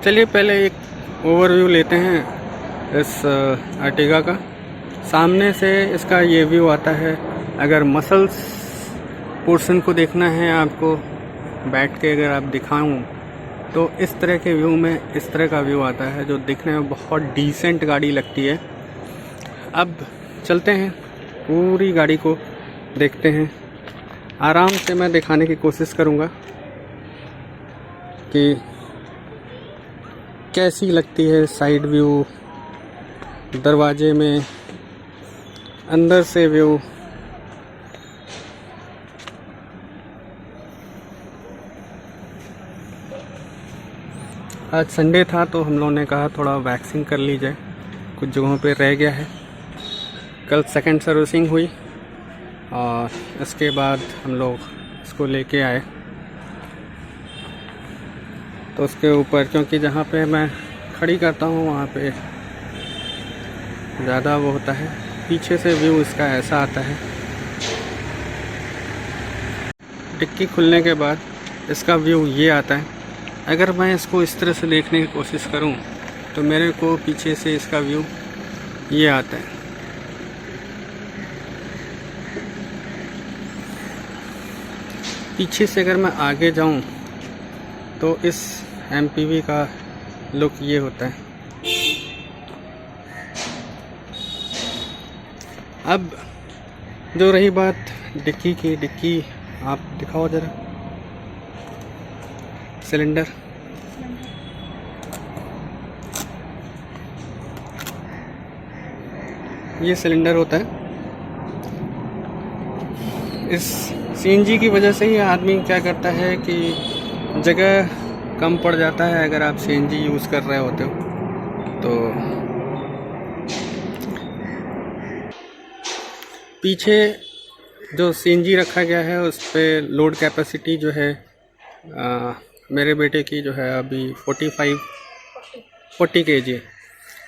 चलिए पहले एक ओवरव्यू लेते हैं इस अर्टिगा का। सामने से इसका ये व्यू आता है। अगर मसल्स पोर्शन को देखना है आपको बैठ के अगर आप दिखाऊं तो इस तरह के व्यू में इस तरह का व्यू आता है जो दिखने में बहुत डिसेंट गाड़ी लगती है। अब चलते हैं, पूरी गाड़ी को देखते हैं। आराम से मैं दिखाने की कोशिश करूँगा कि कैसी लगती है साइड व्यू, दरवाजे में अंदर से व्यू। आज संडे था तो हम लोगों ने कहा थोड़ा वैक्सिंग कर ली जाए, कुछ जगहों पे रह गया है। कल सेकंड सर्विसिंग हुई और इसके बाद हम लोग इसको लेके आए। तो उसके ऊपर, क्योंकि जहाँ पे मैं खड़ी करता हूँ वहाँ पे ज़्यादा वो होता है, पीछे से व्यू इसका ऐसा आता है। डिक्की खुलने के बाद इसका व्यू ये आता है। अगर मैं इसको इस तरह से देखने की कोशिश करूँ तो मेरे को पीछे से इसका व्यू ये आता है। पीछे से अगर मैं आगे जाऊँ तो इस MPV का लुक ये होता है। अब जो रही बात डिक्की की, डिक्की आप दिखाओ ज़रा। सिलेंडर, ये सिलेंडर होता है। इस CNG की वजह से ही आदमी क्या करता है कि जगह कम पड़ जाता है अगर आप CNG यूज़ कर रहे होते हो तो। पीछे जो CNG रखा गया है उस पे लोड कैपेसिटी जो है मेरे बेटे की जो है अभी 40 kg,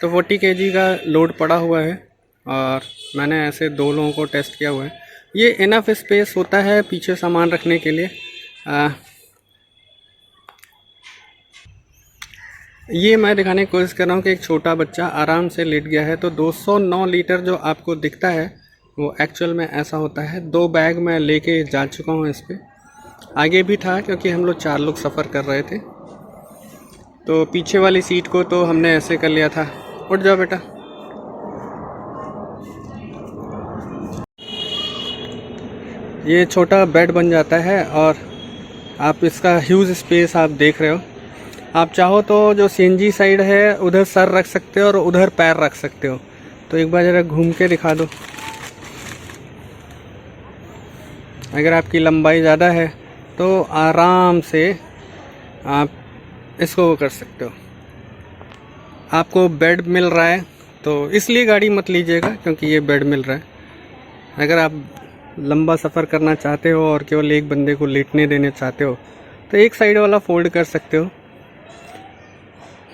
तो 40 kg का लोड पड़ा हुआ है। और मैंने ऐसे 2 लोगों को टेस्ट किया हुआ है। ये इनफ स्पेस होता है पीछे सामान रखने के लिए। ये मैं दिखाने की कोशिश कर रहा हूँ कि एक छोटा बच्चा आराम से लेट गया है। तो 209 लीटर जो आपको दिखता है वो एक्चुअल में ऐसा होता है। 2 बैग मैं लेके जा चुका हूँ इस पे। आगे भी था क्योंकि हम लोग 4 लोग सफ़र कर रहे थे। तो पीछे वाली सीट को तो हमने ऐसे कर लिया था। उठ जाओ बेटा। ये छोटा बेड बन जाता है और आप इसका ह्यूज स्पेस आप देख रहे हो। आप चाहो तो जो CNG साइड है उधर सर रख सकते हो और उधर पैर रख सकते हो। तो एक बार ज़रा घूम के दिखा दो। अगर आपकी लंबाई ज़्यादा है तो आराम से आप इसको वो कर सकते हो। आपको बेड मिल रहा है तो इसलिए गाड़ी मत लीजिएगा क्योंकि ये बेड मिल रहा है। अगर आप लंबा सफ़र करना चाहते हो और केवल एक बंदे को लेटने देने चाहते हो तो एक साइड वाला फोल्ड कर सकते हो।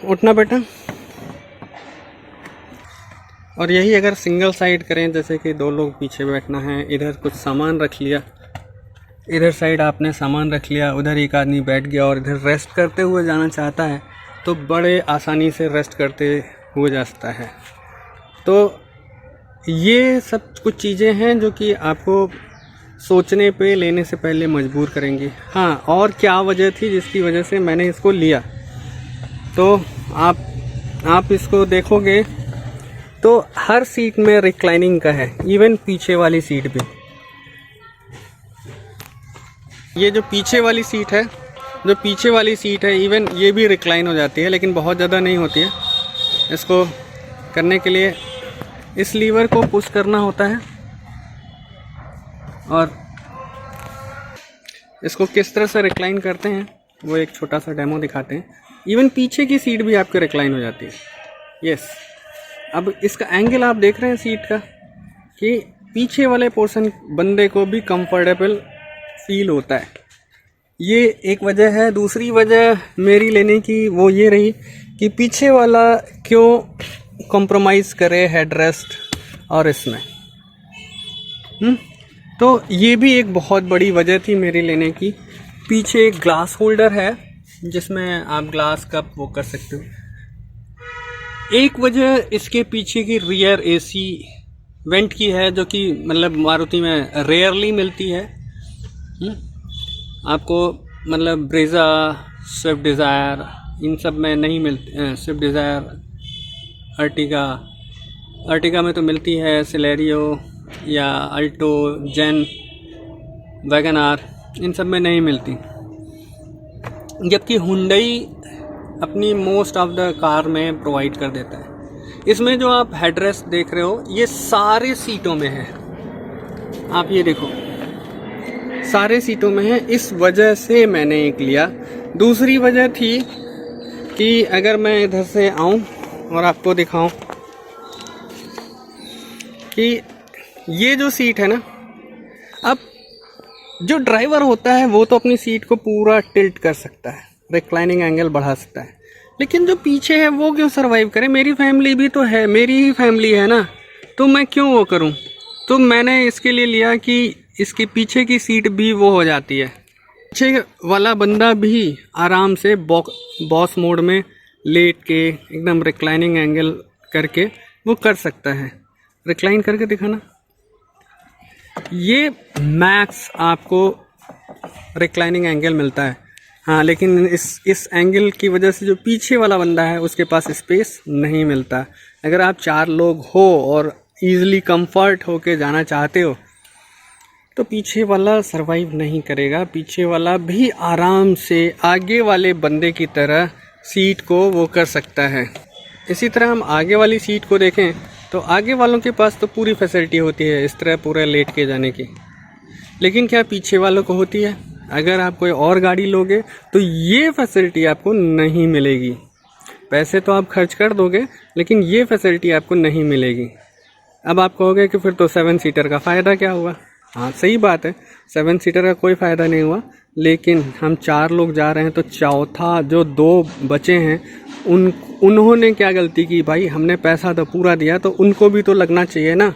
उठना बेटा। और यही अगर सिंगल साइड करें, जैसे कि 2 लोग पीछे बैठना है, इधर कुछ सामान रख लिया, इधर साइड आपने सामान रख लिया, उधर एक आदमी बैठ गया और इधर रेस्ट करते हुए जाना चाहता है तो बड़े आसानी से रेस्ट करते हुए जा सकता है। तो ये सब कुछ चीज़ें हैं जो कि आपको सोचने पे, लेने से पहले मजबूर करेंगी। हाँ, और क्या वजह थी जिसकी वजह से मैंने इसको लिया, तो आप इसको देखोगे तो हर सीट में रिक्लाइनिंग का है, इवन पीछे वाली सीट भी। ये जो पीछे वाली सीट है, इवन ये भी रिक्लाइन हो जाती है, लेकिन बहुत ज़्यादा नहीं होती है। इसको करने के लिए इस लीवर को पुश करना होता है और इसको किस तरह से रिक्लाइन करते हैं वो एक छोटा सा डेमो दिखाते हैं। इवन पीछे की सीट भी आपके रिक्लाइन हो जाती है। यस, अब इसका एंगल आप देख रहे हैं सीट का कि पीछे वाले पोर्शन बंदे को भी कंफर्टेबल फील होता है। ये एक वजह है। दूसरी वजह मेरी लेने की वो ये रही कि पीछे वाला क्यों कॉम्प्रोमाइज़ करे हेडरेस्ट और इसमें। तो ये भी एक बहुत बड़ी वजह थी मेरी लेने की। पीछे एक ग्लास होल्डर है जिसमें आप ग्लास कप वो कर सकते हो। एक वजह इसके पीछे की रियर एसी वेंट की है, जो कि मतलब मारुति में रेयरली मिलती है। आपको मतलब ब्रेज़ा, स्विफ्ट डिज़ायर इन सब में नहीं मिलती। स्विफ्ट डिज़ायर, अर्टिगा में तो मिलती है, सिलेरियो या अल्टो, जेन, वैगन आर, इन सब में नहीं मिलती। जबकि हुंडई अपनी मोस्ट ऑफ द कार में प्रोवाइड कर देता है। इसमें जो आप हेडरेस्ट देख रहे हो ये सारे सीटों में है, आप ये देखो सारे सीटों में है। इस वजह से मैंने एक लिया। दूसरी वजह थी कि अगर मैं इधर से आऊं और आपको दिखाऊं कि ये जो सीट है ना, अब जो ड्राइवर होता है वो तो अपनी सीट को पूरा टिल्ट कर सकता है, रिक्लाइनिंग एंगल बढ़ा सकता है, लेकिन जो पीछे है वो क्यों सरवाइव करे? मेरी फैमिली भी तो है, मेरी ही फैमिली है ना, तो मैं क्यों वो करूं? तो मैंने इसके लिए लिया कि इसके पीछे की सीट भी वो हो जाती है, पीछे वाला बंदा भी आराम से बॉस मोड में लेट के एकदम रिक्लाइनिंग एंगल करके वो कर सकता है। रिक्लाइन करके दिखाना। ये मैक्स आपको रिक्लाइनिंग एंगल मिलता है, हाँ, लेकिन इस एंगल की वजह से जो पीछे वाला बंदा है उसके पास स्पेस नहीं मिलता। अगर आप 4 लोग हो और ईज़िली कंफर्ट होके जाना चाहते हो तो पीछे वाला सरवाइव नहीं करेगा। पीछे वाला भी आराम से आगे वाले बंदे की तरह सीट को वो कर सकता है। इसी तरह हम आगे वाली सीट को देखें तो आगे वालों के पास तो पूरी फैसिलिटी होती है इस तरह पूरा लेट के जाने की, लेकिन क्या पीछे वालों को होती है? अगर आप कोई और गाड़ी लोगे तो ये फैसिलिटी आपको नहीं मिलेगी। पैसे तो आप खर्च कर दोगे लेकिन ये फैसिलिटी आपको नहीं मिलेगी। अब आप कहोगे कि फिर तो 7 सीटर का फ़ायदा क्या हुआ? हाँ, सही बात है, 7 सीटर का कोई फ़ायदा नहीं हुआ, लेकिन हम 4 लोग जा रहे हैं तो चौथा जो 2 बचे हैं उन्होंने क्या गलती की भाई? हमने पैसा तो पूरा दिया तो उनको भी तो लगना चाहिए ना।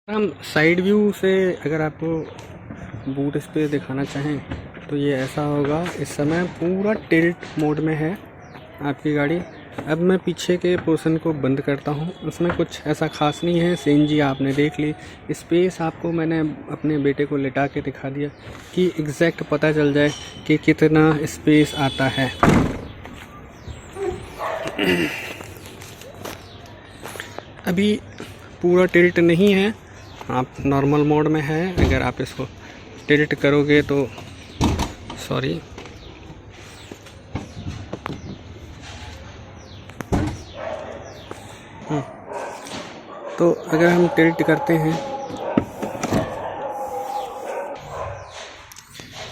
हम साइड व्यू से अगर आपको बूट स्पेस दिखाना चाहें तो ये ऐसा होगा। इस समय पूरा टिल्ट मोड में है आपकी गाड़ी। अब मैं पीछे के पोर्शन को बंद करता हूँ, उसमें कुछ ऐसा खास नहीं है। सीएनजी आपने देख ली। स्पेस आपको मैंने अपने बेटे को लेटा के दिखा दिया कि एग्जैक्ट पता चल जाए कि कितना स्पेस आता है। अभी पूरा टिल्ट नहीं है, आप नॉर्मल मोड में है। अगर आप इसको टिल्ट करोगे तो सॉरी तो अगर हम टिल्ट करते हैं,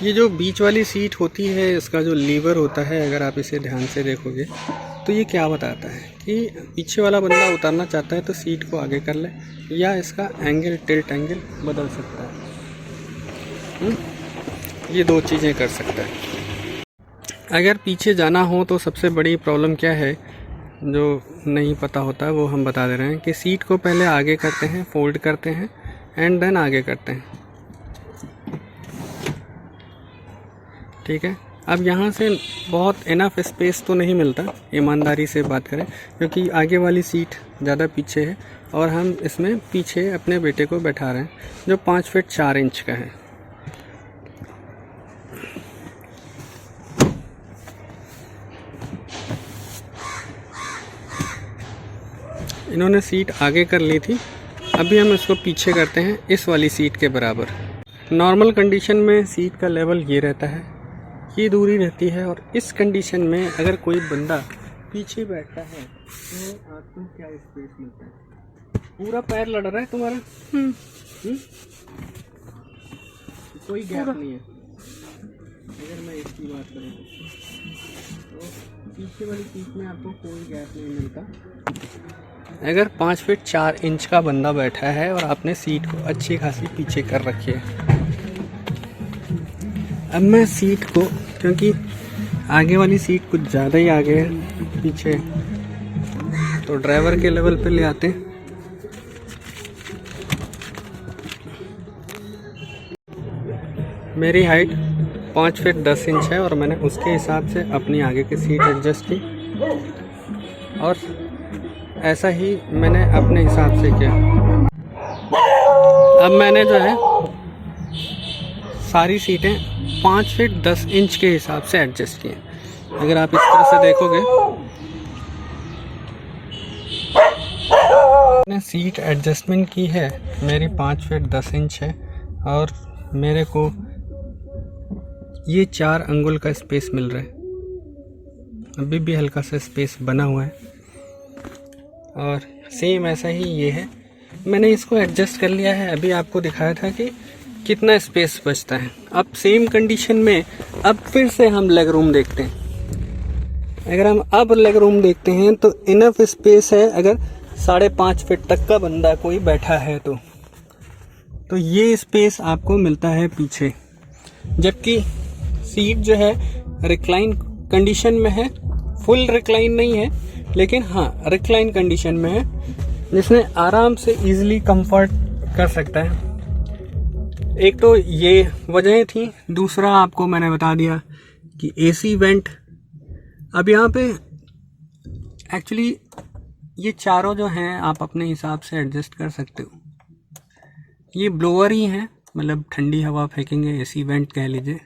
ये जो बीच वाली सीट होती है इसका जो लीवर होता है, अगर आप इसे ध्यान से देखोगे तो ये क्या बताता है कि पीछे वाला बंदा उतारना चाहता है तो सीट को आगे कर ले या इसका एंगल, टिल्ट एंगल बदल सकता है। ये 2 चीज़ें कर सकता है। अगर पीछे जाना हो तो सबसे बड़ी प्रॉब्लम क्या है जो नहीं पता होता वो हम बता दे रहे हैं कि सीट को पहले आगे करते हैं, फोल्ड करते हैं एंड देन आगे करते हैं, ठीक है। अब यहाँ से बहुत इनफ स्पेस तो नहीं मिलता, ईमानदारी से बात करें, क्योंकि आगे वाली सीट ज़्यादा पीछे है और हम इसमें पीछे अपने बेटे को बैठा रहे हैं जो 5 फीट 4 इंच का है। इन्होंने सीट आगे कर ली थी, अभी हम इसको पीछे करते हैं इस वाली सीट के बराबर। नॉर्मल कंडीशन में सीट का लेवल ये रहता है, ये दूरी रहती है, और इस कंडीशन में अगर कोई बंदा पीछे बैठता है तो आपको क्या स्पेस मिलता है? पूरा पैर लड़ रहा है तुम्हारा, कोई गैप नहीं है। अगर मैं इसकी बात करूँ तो पीछे वाली सीट में आपको कोई गैप नहीं मिलता। अगर 5 फीट 4 इंच का बंदा बैठा है और आपने सीट को अच्छी खासी पीछे कर रखी है, अब मैं सीट को, क्योंकि आगे वाली सीट कुछ ज़्यादा ही आगे है पीछे, तो ड्राइवर के लेवल पे ले आते हैं। मेरी हाइट 5 फीट 10 इंच है और मैंने उसके हिसाब से अपनी आगे की सीट एडजस्ट की और ऐसा ही मैंने अपने हिसाब से किया। अब मैंने जो है सारी सीटें 5 फीट 10 इंच के हिसाब से एडजस्ट किए। अगर आप इस तरह से देखोगे, मैंने सीट एडजस्टमेंट की है, मेरी 5 फीट 10 इंच है और मेरे को ये 4 अंगुल का स्पेस मिल रहा है। अभी भी हल्का सा स्पेस बना हुआ है और सेम ऐसा ही ये है। मैंने इसको एडजस्ट कर लिया है। अभी आपको दिखाया था कि कितना स्पेस बचता है। अब सेम कंडीशन में अब फिर से हम लेग रूम देखते हैं। अगर हम अब लेग रूम देखते हैं तो इनफ स्पेस है। अगर 5.5 फीट तक का बंदा कोई बैठा है तो ये स्पेस आपको मिलता है पीछे, जबकि सीट जो है रिक्लाइन कंडीशन में है। फुल रिक्लाइन नहीं है, लेकिन हाँ रिक्लाइन कंडीशन में है, जिसमें आराम से इजीली कंफर्ट कर सकता है। एक तो ये वजह थी, दूसरा आपको मैंने बता दिया कि एसी वेंट। अब यहाँ पे एक्चुअली ये चारों जो हैं आप अपने हिसाब से एडजस्ट कर सकते हो। ये ब्लोअर ही हैं, मतलब ठंडी हवा फेंकेंगे, एसी वेंट कह लीजिए।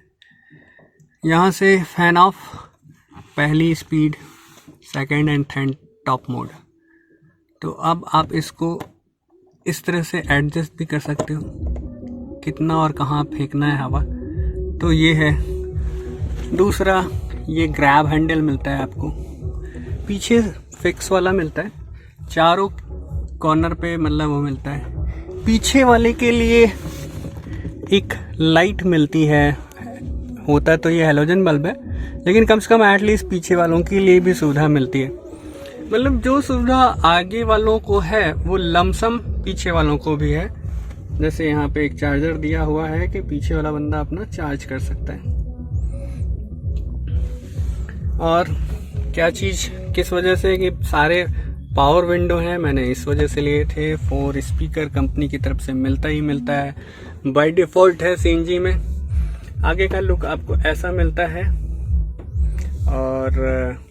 यहाँ से फैन ऑफ, पहली speed, second and third top mode. तो अब आप इसको इस तरह से एडजस्ट भी कर सकते हो, कितना और कहाँ फेंकना है हवा। तो ये है। दूसरा, ये ग्रैब हैंडल मिलता है आपको, पीछे फिक्स वाला मिलता है, चारों कॉर्नर पे मतलब वो मिलता है। पीछे वाले के लिए एक लाइट मिलती है, होता तो ये हैलोजन बल्ब है, लेकिन कम से कम एटलीस्ट पीछे वालों के लिए भी सुविधा मिलती है। मतलब जो सुविधा आगे वालों को है वो लमसम पीछे वालों को भी है। जैसे यहाँ पे एक चार्जर दिया हुआ है कि पीछे वाला बंदा अपना चार्ज कर सकता है। और क्या चीज़ किस वजह से, कि सारे पावर विंडो हैं, मैंने इस वजह से लिए थे। 4 स्पीकर कंपनी की तरफ से मिलता ही मिलता है, बाय डिफ़ॉल्ट है सीएनजी में। आगे का लुक आपको ऐसा मिलता है और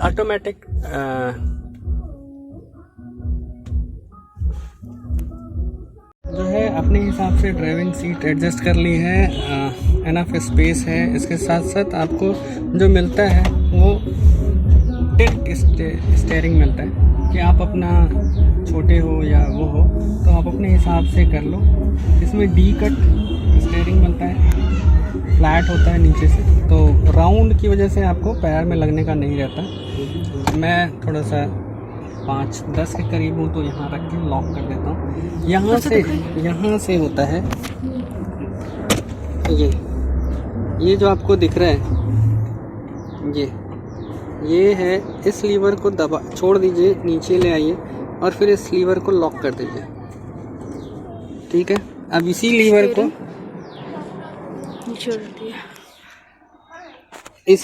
ऑटोमेटिक जो है अपने हिसाब से ड्राइविंग सीट एडजस्ट कर ली है। एनफ स्पेस है। इसके साथ साथ आपको जो मिलता है वो टिल्ट स्टीयरिंग मिलता है कि आप अपना छोटे हो या वो हो तो आप अपने हिसाब से कर लो। इसमें डी कट स्टीयरिंग मिलता है, फ्लैट होता है नीचे से, तो राउंड की वजह से आपको पैर में लगने का नहीं रहता। मैं थोड़ा सा 5-10 के करीब हूँ तो यहाँ रख के लॉक कर देता हूँ। यहाँ से होता है ये जो आपको दिख रहा है, ये है। इस लीवर को दबा छोड़ दीजिए, नीचे ले आइए और फिर इस लीवर को लॉक कर दीजिए। ठीक है, अब इसी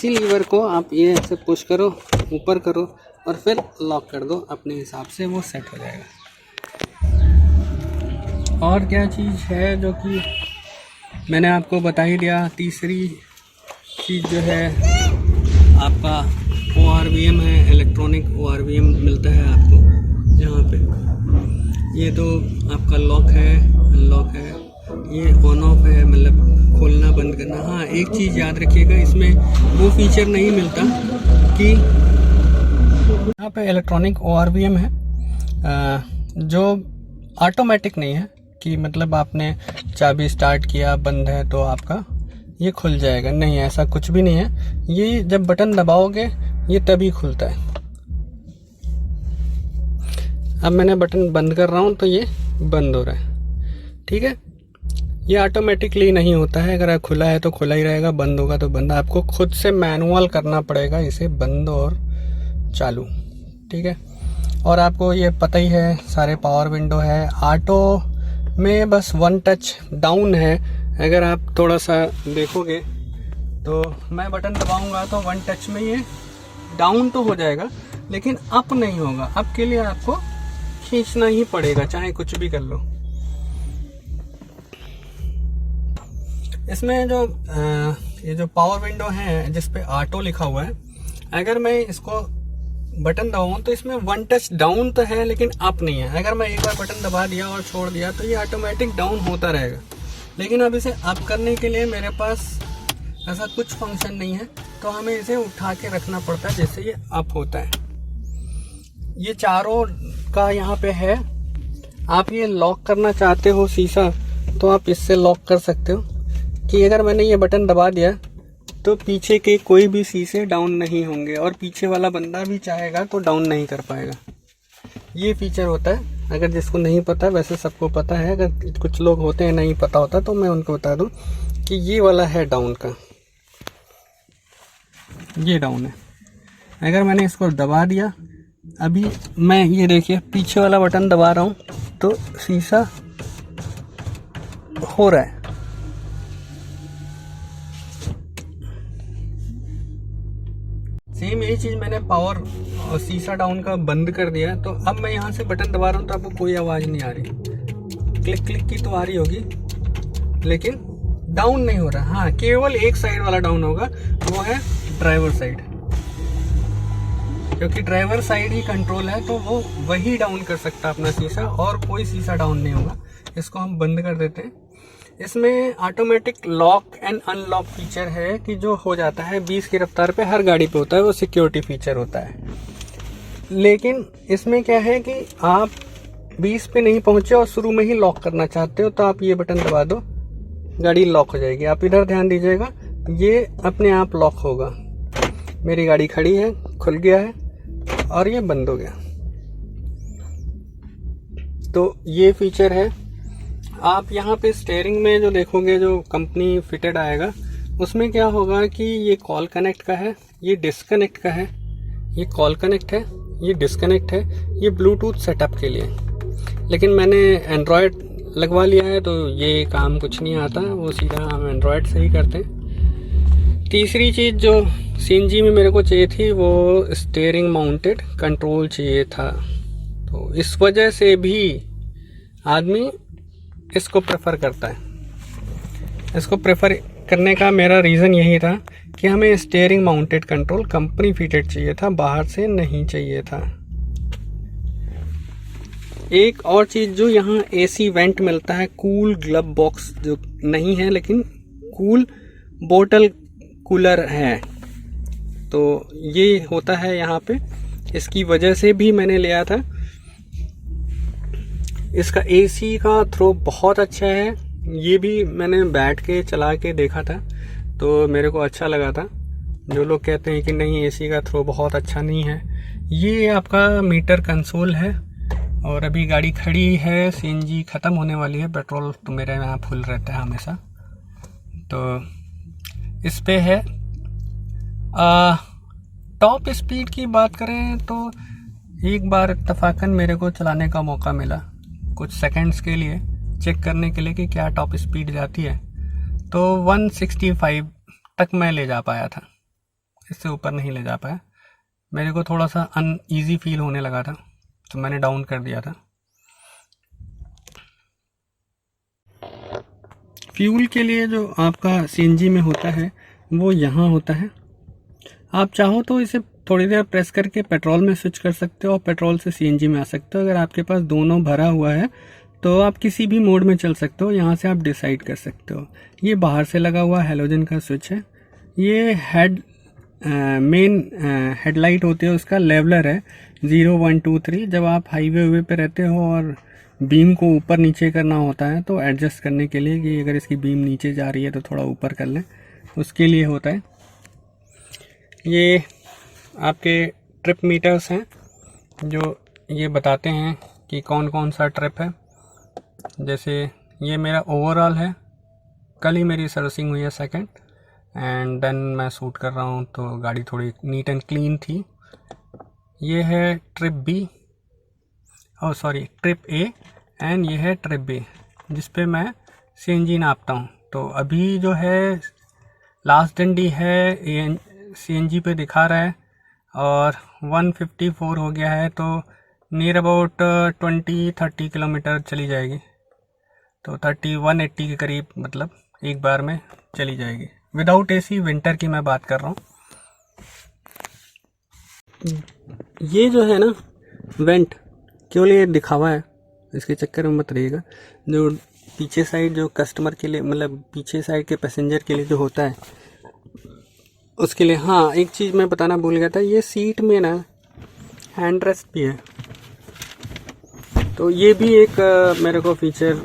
लीवर को आप ये ऐसे पुश करो, ऊपर करो और फिर लॉक कर दो। अपने हिसाब से वो सेट हो जाएगा। और क्या चीज़ है जो कि मैंने आपको बता ही दिया। तीसरी चीज़ जो है आपका ORVM है, इलेक्ट्रॉनिक ORVM मिलता है आपको यहाँ पे। ये तो आपका लॉक है, अनलॉक है, ये ऑन ऑफ है, मतलब खोलना बंद करना। हाँ, एक चीज़ याद रखिएगा, इसमें वो फीचर नहीं मिलता कि यहाँ पे इलेक्ट्रॉनिक ORVM है जो ऑटोमेटिक नहीं है कि मतलब आपने चाबी स्टार्ट किया, बंद है तो आपका ये खुल जाएगा। नहीं, ऐसा कुछ भी नहीं है। ये जब बटन दबाओगे ये तभी खुलता है। अब मैंने बटन बंद कर रहा हूँ तो ये बंद हो रहा है। ठीक है, ये ऑटोमेटिकली नहीं होता है। अगर खुला है तो खुला ही रहेगा, बंद होगा तो बंद। आपको खुद से मैनुअल करना पड़ेगा इसे बंद और चालू। ठीक है, और आपको ये पता ही है सारे पावर विंडो है। ऑटो में बस 1 टच डाउन है। अगर आप थोड़ा सा देखोगे तो मैं बटन दबाऊंगा तो 1 टच में ये डाउन तो हो जाएगा, लेकिन अप नहीं होगा। अप के लिए आपको खींचना ही पड़ेगा, चाहे कुछ भी कर लो। इसमें जो ये जो पावर विंडो है जिस पे ऑटो लिखा हुआ है, अगर मैं इसको बटन दबाऊँ तो इसमें वन टच डाउन तो है लेकिन अप नहीं है। अगर मैं एक बार बटन दबा दिया और छोड़ दिया तो ये ऑटोमेटिक डाउन होता रहेगा। लेकिन अब इसे अप करने के लिए मेरे पास ऐसा कुछ फंक्शन नहीं है, तो हमें इसे उठा के रखना पड़ता है जिससे ये अप होता है। ये चारों का यहाँ पे है। आप ये लॉक करना चाहते हो शीशा तो आप इससे लॉक कर सकते हो कि अगर मैंने ये बटन दबा दिया तो पीछे के कोई भी शीशे डाउन नहीं होंगे और पीछे वाला बंदा भी चाहेगा तो डाउन नहीं कर पाएगा। ये फीचर होता है। अगर जिसको नहीं पता, वैसे सबको पता है, अगर कुछ लोग होते हैं नहीं पता होता तो मैं उनको बता दूं कि ये वाला है डाउन का, ये डाउन है। अगर मैंने इसको दबा दिया, अभी मैं ये देखिए पीछे वाला बटन दबा रहा हूँ तो शीशा हो रहा है। सेम यही चीज़ मैंने पावर और शीशा डाउन का बंद कर दिया है। तो अब मैं यहाँ से बटन दबा रहा हूँ तो आपको कोई आवाज़ नहीं आ रही। क्लिक क्लिक की तो आ रही होगी लेकिन डाउन नहीं हो रहा। हाँ, केवल एक साइड वाला डाउन होगा, वो है ड्राइवर साइड, क्योंकि ड्राइवर साइड ही कंट्रोल है तो वो वही डाउन कर सकता है अपना शीशा, और कोई शीशा डाउन नहीं होगा। इसको हम बंद कर देते हैं। इसमें automatic lock and unlock feature है कि जो हो जाता है 20 की रफ्तार पे, हर गाड़ी पे होता है, वो सिक्योरिटी फीचर होता है। लेकिन इसमें क्या है कि आप 20 पे नहीं पहुंचे और शुरू में ही लॉक करना चाहते हो तो आप ये बटन दबा दो, गाड़ी लॉक हो जाएगी। आप इधर ध्यान दीजिएगा, ये अपने आप लॉक होगा। मेरी गाड़ी खड़ी है, खुल गया है और ये बंद हो गया। तो ये फीचर है। आप यहाँ पे स्टीयरिंग में जो देखोगे, जो कंपनी फिटेड आएगा, उसमें क्या होगा कि ये कॉल कनेक्ट का है, ये डिस्कनेक्ट का है, ये कॉल कनेक्ट है, ये डिस्कनेक्ट है, ये ब्लूटूथ सेटअप के लिए। लेकिन मैंने एंड्रॉयड लगवा लिया है तो ये काम कुछ नहीं आता, वो सीधा हम एंड्रॉयड से ही करते हैं। तीसरी चीज़ जो सीएनजी में मेरे को चाहिए थी वो स्टीयरिंग माउंटेड कंट्रोल चाहिए था। तो इस वजह से भी आदमी इसको प्रेफर करता है। इसको प्रेफर करने का मेरा रीज़न यही था कि हमें steering mounted control company fitted चाहिए था, बाहर से नहीं चाहिए था। एक और चीज़ जो यहाँ एसी वेंट मिलता है, कूल ग्लब बॉक्स जो नहीं है लेकिन कूल बोतल कूलर है, तो ये होता है यहाँ पे। इसकी वजह से भी मैंने लिया था। इसका एसी का थ्रो बहुत अच्छा है। ये भी मैंने बैठ के चला के देखा था तो मेरे को अच्छा लगा था। जो लोग कहते हैं कि नहीं एसी का थ्रो बहुत अच्छा नहीं है, ये आपका मीटर कंसोल है। और अभी गाड़ी खड़ी है, सीएनजी ख़त्म होने वाली है, पेट्रोल तो मेरे यहाँ फुल रहता है हमेशा। तो इस पे है टॉप स्पीड की बात करें तो एक बार इत्तफाकन मेरे को चलाने का मौका मिला कुछ सेकंड्स के लिए, चेक करने के लिए कि क्या टॉप स्पीड जाती है, तो 165 तक मैं ले जा पाया था। इससे ऊपर नहीं ले जा पाया। मेरे को थोड़ा सा अनईजी फील होने लगा था तो मैंने डाउन कर दिया था। फ्यूल के लिए जो आपका सीएनजी में होता है वो यहाँ होता है। आप चाहो तो इसे थोड़ी देर प्रेस करके पेट्रोल में स्विच कर सकते हो और पेट्रोल से सीएनजी में आ सकते हो। अगर आपके पास दोनों भरा हुआ है तो आप किसी भी मोड में चल सकते हो, यहाँ से आप डिसाइड कर सकते हो। ये बाहर से लगा हुआ हेलोजन का स्विच है। ये मेन हेडलाइट होती है, उसका लेवलर है 0 1 2 3। जब आप हाईवे पे रहते हो और बीम को ऊपर नीचे करना होता है तो एडजस्ट करने के लिए कि अगर इसकी बीम नीचे जा रही है तो थोड़ा ऊपर कर लें, उसके लिए होता है। ये आपके ट्रिप मीटर्स हैं जो ये बताते हैं कि कौन कौन सा ट्रिप है। जैसे ये मेरा ओवरऑल है, कल ही मेरी सर्विसिंग हुई है सेकंड, एंड देन मैं शूट कर रहा हूँ तो गाड़ी थोड़ी नीट एंड क्लीन थी। ये है trip B, trip A, and ये है ट्रिप बी जिस पे मैं सीएनजी नापता हूँ। तो अभी जो है लास्ट डंडी है सीएनजी पे दिखा रहा है और 154 हो गया है, तो नियर अबाउट 20-30 किलोमीटर चली जाएगी। तो 180 के करीब मतलब एक बार में चली जाएगी। विदाउट एसी विंटर की मैं बात कर रहा हूँ। ये जो है ना वेंट, केवल ये दिखावा है, इसके चक्कर में मत रहिएगा। जो पीछे साइड जो कस्टमर के लिए, मतलब पीछे साइड के पैसेंजर के लिए जो होता है उसके लिए। हाँ, एक चीज़ मैं बताना भूल गया था, ये सीट में ना हैंड रेस्ट भी है, तो ये भी एक मेरे को फीचर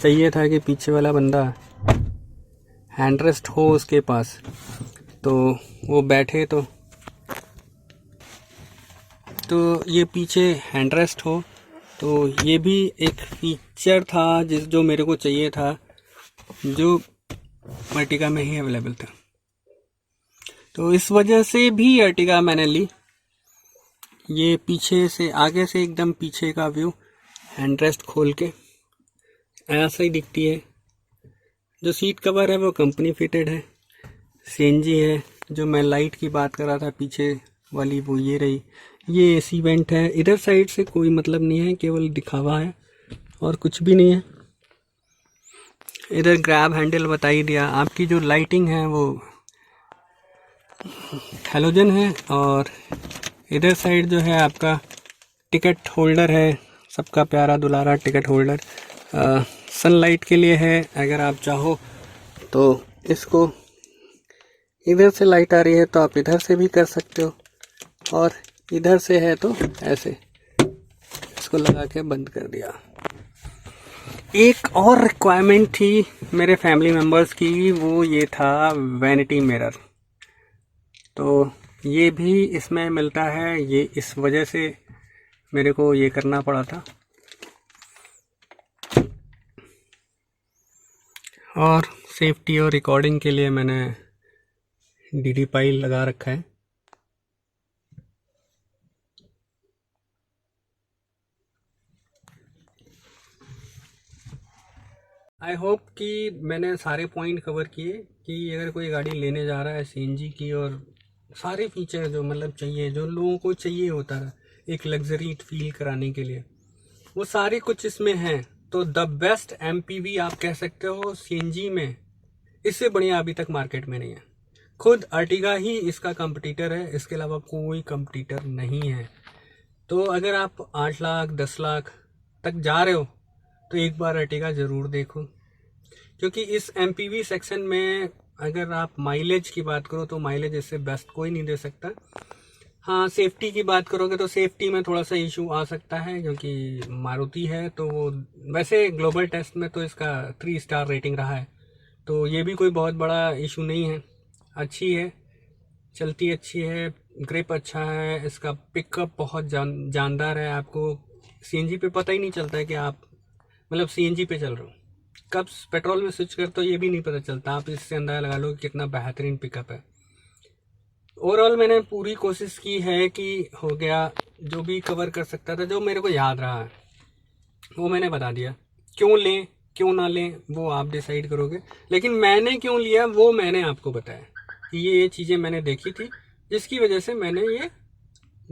चाहिए था कि पीछे वाला बंदा हैंड रेस्ट हो उसके पास, तो वो बैठे तो ये पीछे हैंड रेस्ट हो। तो ये भी एक फीचर था जो मेरे को चाहिए था, जो अर्टिगा में ही अवेलेबल था। तो इस वजह से भी अर्टिगा मैंने ली। ये पीछे से, आगे से एकदम पीछे का व्यू, हैंड रेस्ट खोल के ऐसा ही दिखती है। जो सीट कवर है वो कंपनी फिटेड है, सीएनजी है। जो मैं लाइट की बात कर रहा था पीछे वाली, वो ये रही। ये एसी वेंट है। इधर साइड से कोई मतलब नहीं है, केवल दिखावा है और कुछ भी नहीं है। इधर ग्रैब हैंडल बता ही दिया। आपकी जो लाइटिंग है वो हैलोजन है, और इधर साइड जो है आपका टिकट होल्डर है, सबका प्यारा दुलारा टिकट होल्डर। सनलाइट के लिए है, अगर आप चाहो तो इसको, इधर से लाइट आ रही है तो आप इधर से भी कर सकते हो, और इधर से है तो ऐसे इसको लगा के बंद कर दिया। एक और रिक्वायरमेंट थी मेरे फैमिली मेम्बर्स की, वो ये था वैनिटी मिरर। तो ये भी इसमें मिलता है, ये इस वजह से मेरे को ये करना पड़ा था। और सेफ्टी और रिकॉर्डिंग के लिए मैंने डीडी पाइल लगा रखा है। आई होप कि मैंने सारे पॉइंट कवर किए कि अगर कोई गाड़ी लेने जा रहा है सीएनजी की, और सारे फीचर जो मतलब चाहिए, जो लोगों को चाहिए होता है एक लग्जरी फील कराने के लिए, वो सारे कुछ इसमें हैं। तो द बेस्ट एमपीवी आप कह सकते हो सीएनजी में, इससे बढ़िया अभी तक मार्केट में नहीं है। खुद अर्टिगा ही इसका कंपटीटर है, इसके अलावा कोई कंपटीटर नहीं है। तो अगर आप 8 लाख 10 लाख तक जा रहे हो तो एक बार अर्टिगा ज़रूर देखो, क्योंकि इस एमपीवी सेक्शन में अगर आप माइलेज की बात करो तो माइलेज इससे बेस्ट कोई नहीं दे सकता। हाँ, सेफ्टी की बात करोगे तो सेफ्टी में थोड़ा सा इशू आ सकता है, क्योंकि मारुति है तो वो, वैसे ग्लोबल टेस्ट में तो इसका 3 स्टार रेटिंग रहा है, तो ये भी कोई बहुत बड़ा इशू नहीं है। अच्छी है, चलती अच्छी है, ग्रिप अच्छा है, इसका पिकअप बहुत जानदार है। आपको सीएनजी पे पता ही नहीं चलता है कि आप मतलब सीएनजी पे चल रहे हो, कब पेट्रोल में स्विच करते हो ये भी नहीं पता चलता। आप इससे अंदाजा लगा लो कि कितना बेहतरीन पिकअप है। ओवरऑल मैंने पूरी कोशिश की है कि हो गया, जो भी कवर कर सकता था, जो मेरे को याद रहा है वो मैंने बता दिया। क्यों लें क्यों ना लें वो आप डिसाइड करोगे, लेकिन मैंने क्यों लिया वो मैंने आपको बताया कि ये चीज़ें मैंने देखी थी जिसकी वजह से मैंने ये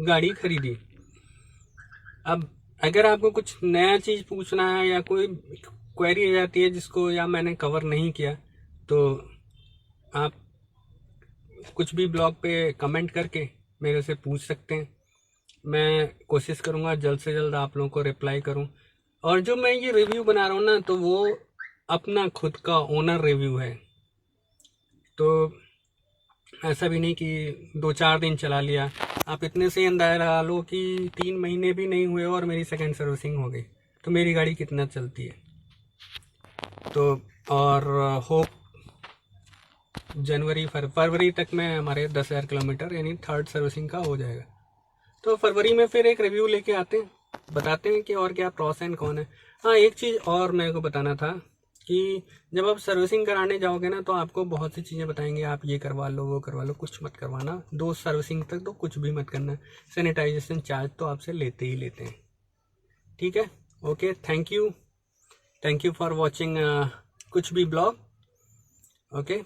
गाड़ी खरीदी। अब अगर आपको कुछ नया चीज़ पूछना है या कोई क्वेरी आ जाती है जिसको या मैंने कवर नहीं किया, तो आप कुछ भी ब्लॉग पे कमेंट करके मेरे से पूछ सकते हैं। मैं कोशिश करूँगा जल्द से जल्द आप लोगों को रिप्लाई करूँ। और जो मैं ये रिव्यू बना रहा हूँ ना, तो वो अपना खुद का ओनर रिव्यू है। तो ऐसा भी नहीं कि 2-4 दिन चला लिया। आप इतने से अंदाजा लगा लो कि 3 महीने भी नहीं हुए और मेरी सेकंड सर्विसिंग हो गई, तो मेरी गाड़ी कितना चलती है। तो और होप जनवरी फरवरी तक में हमारे 10,000 किलोमीटर यानी 3rd सर्विसिंग का हो जाएगा। तो फरवरी में फिर एक रिव्यू लेके आते हैं, बताते हैं कि और क्या प्रॉस एंड कौन है। हाँ, एक चीज़ और मेरे को बताना था कि जब आप सर्विसिंग कराने जाओगे ना, तो आपको बहुत सी चीज़ें बताएंगे, आप ये करवा लो वो करवा लो, कुछ मत करवाना। 2 सर्विसिंग तक तो कुछ भी मत करना। सैनिटाइजेशन चार्ज तो आपसे लेते ही लेते हैं, ठीक है। Okay, thank you for watching कुछ भी ब्लॉग। ओके।